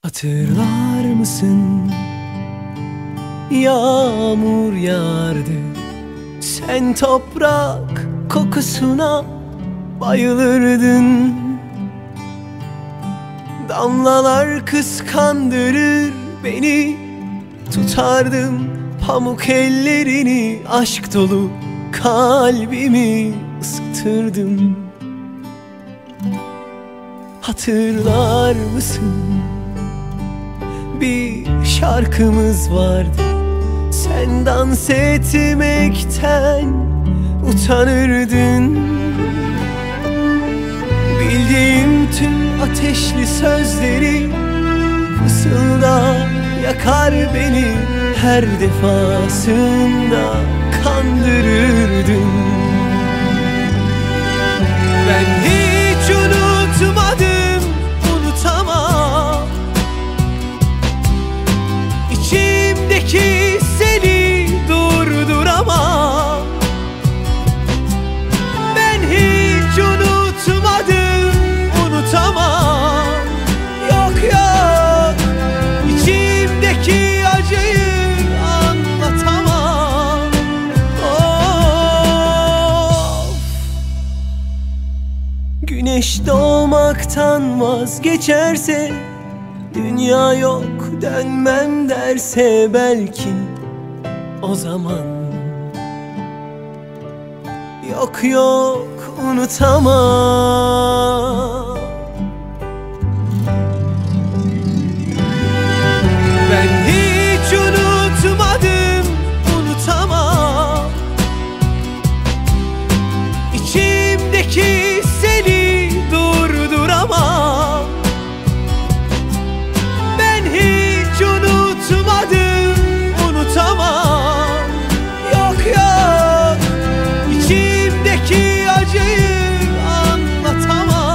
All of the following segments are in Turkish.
Hatırlar mısın? Yağmur yağardı, sen toprak kokusuna bayılırdın. Damlalar kıskandırır beni, tutardım pamuk ellerini, aşk dolu kalbimi ısıtırdım. Hatırlar mısın? Bir şarkımız vardı, sen dans etmekten utanırdın. Bildiğim tüm ateşli sözleri fısıldar yakar beni, her defasında kandırırdın. Ben hiç unutmadım, unutamam. İçimdeki seni durduramam. Ben hiç unutmadım, unutamam. Yok yok, içimdeki acıyı anlatamam. Of. Güneş doğmaktan vazgeçerse, dünya yok dönmem derse, belki o zaman yok yok unutamam. Ben hiç unutmadım, unutamam. İçimdeki seni durduramam. Ben hiç unutmadım, unutamam. Yok yok, içimdeki acıyı anlatamam.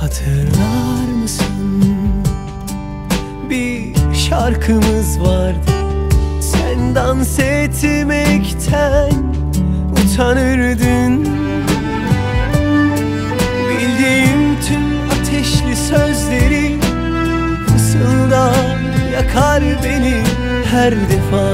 Hatırlar mısın? Bir şarkımız vardı, sen dans etmekten utanırdın. Bildiğim tüm ateşli sözleri fısıldar yakar beni, her defa